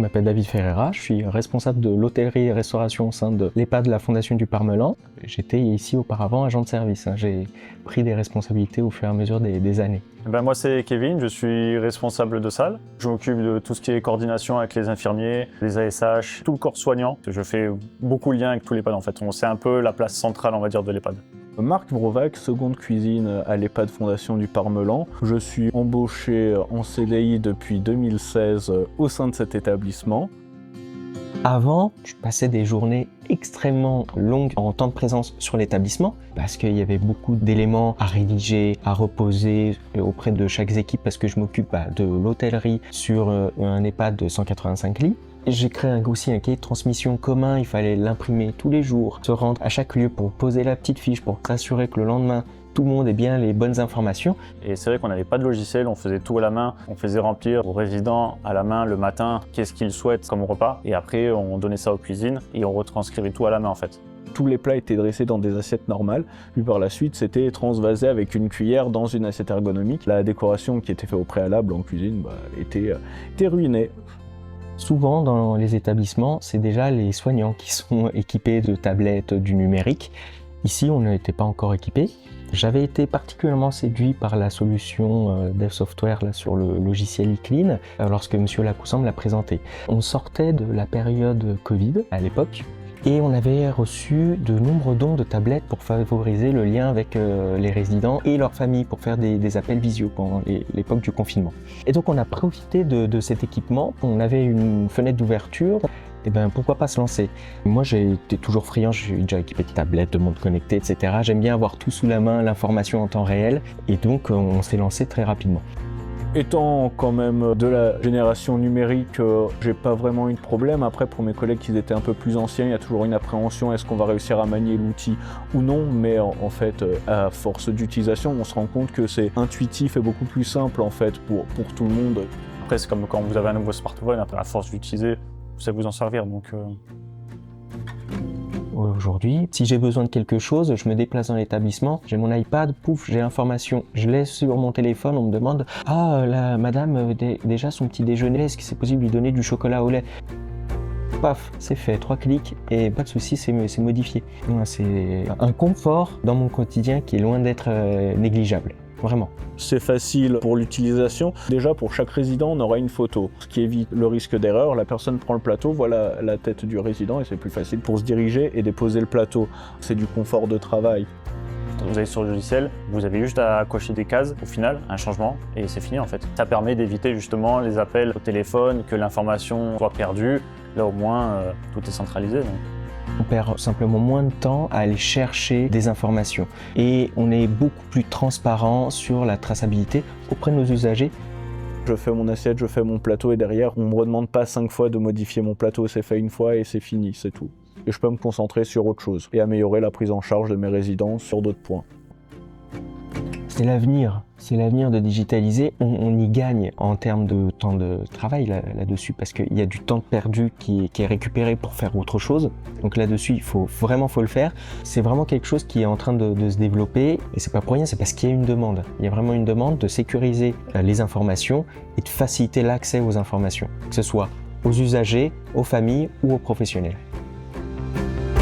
Je m'appelle David Ferreira, je suis responsable de l'hôtellerie et restauration au sein de l'EHPAD de la Fondation du Parmelan. J'étais ici auparavant agent de service. J'ai pris des responsabilités au fur et à mesure des années. Moi c'est Kevin, je suis responsable de salle. Je m'occupe de tout ce qui est coordination avec les infirmiers, les ASH, tout le corps soignant. Je fais beaucoup de liens avec tous les EHPAD en fait. C'est un peu la place centrale on va dire de l'EHPAD. Marc Brovac, seconde cuisine à l'EHPAD Fondation du Parmelan. Je suis embauché en CDI depuis 2016 au sein de cet établissement. Avant, je passais des journées extrêmement longues en temps de présence sur l'établissement parce qu'il y avait beaucoup d'éléments à rédiger, à reposer auprès de chaque équipe parce que je m'occupe de l'hôtellerie sur un EHPAD de 185 lits. J'ai créé aussi un cahier de transmission commun, il fallait l'imprimer tous les jours, se rendre à chaque lieu pour poser la petite fiche, pour s'assurer que le lendemain, tout le monde ait bien les bonnes informations. Et c'est vrai qu'on n'avait pas de logiciel, on faisait tout à la main. On faisait remplir aux résidents à la main le matin qu'est-ce qu'ils souhaitent comme repas. Et après, on donnait ça aux cuisines et on retranscrivait tout à la main en fait. Tous les plats étaient dressés dans des assiettes normales, puis par la suite c'était transvasé avec une cuillère dans une assiette ergonomique. La décoration qui était faite au préalable en cuisine était ruinée. Souvent dans les établissements, c'est déjà les soignants qui sont équipés de tablettes, du numérique. Ici, on n'était pas encore équipés. J'avais été particulièrement séduit par la solution Dev Software là, sur le logiciel eClean lorsque M. Lacoussin me l'a présenté. On sortait de la période Covid à l'époque et on avait reçu de nombreux dons de tablettes pour favoriser le lien avec les résidents et leurs familles pour faire des appels visio pendant l'époque du confinement. Et donc on a profité de cet équipement, on avait une fenêtre d'ouverture. Et pourquoi pas se lancer? Moi j'ai été toujours friand, j'ai déjà équipé de tablettes, de montres connectées, etc. J'aime bien avoir tout sous la main, l'information en temps réel, et donc on s'est lancé très rapidement. Étant quand même de la génération numérique, j'ai pas vraiment eu de problème. Après, pour mes collègues qui étaient un peu plus anciens, il y a toujours une appréhension, est-ce qu'on va réussir à manier l'outil ou non? Mais en fait, à force d'utilisation, on se rend compte que c'est intuitif et beaucoup plus simple en fait pour tout le monde. Après, c'est comme quand vous avez un nouveau smartphone, à force d'utiliser, vous savez vous en servir. Aujourd'hui, si j'ai besoin de quelque chose, je me déplace dans l'établissement, j'ai mon iPad, pouf, j'ai l'information. Je laisse sur mon téléphone, on me demande « Ah, la madame, déjà son petit déjeuner, est-ce que c'est possible de lui donner du chocolat au lait ?» Paf, c'est fait, 3 clics et pas de souci, c'est modifié. C'est un confort dans mon quotidien qui est loin d'être négligeable. Vraiment. C'est facile pour l'utilisation. Déjà, pour chaque résident, on aura une photo, ce qui évite le risque d'erreur. La personne prend le plateau, voilà la tête du résident et c'est plus facile pour se diriger et déposer le plateau. C'est du confort de travail. Vous allez sur le logiciel, vous avez juste à cocher des cases, au final, un changement, et c'est fini en fait. Ça permet d'éviter justement les appels au téléphone, que l'information soit perdue. Là au moins, tout est centralisé. On perd simplement moins de temps à aller chercher des informations et on est beaucoup plus transparent sur la traçabilité auprès de nos usagers. Je fais mon assiette, je fais mon plateau et derrière, on ne me redemande pas 5 fois de modifier mon plateau, c'est fait une fois et c'est fini, c'est tout. Et je peux me concentrer sur autre chose et améliorer la prise en charge de mes résidents sur d'autres points. C'est l'avenir de digitaliser. On y gagne en termes de temps de travail là-dessus parce qu'il y a du temps perdu qui est récupéré pour faire autre chose. Donc là-dessus, il faut le faire. C'est vraiment quelque chose qui est en train de se développer et c'est pas pour rien, c'est parce qu'il y a une demande. Il y a vraiment une demande de sécuriser les informations et de faciliter l'accès aux informations, que ce soit aux usagers, aux familles ou aux professionnels.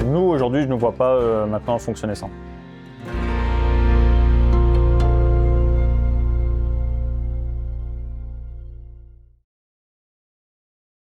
Nous, aujourd'hui, je ne vois pas maintenant fonctionner sans.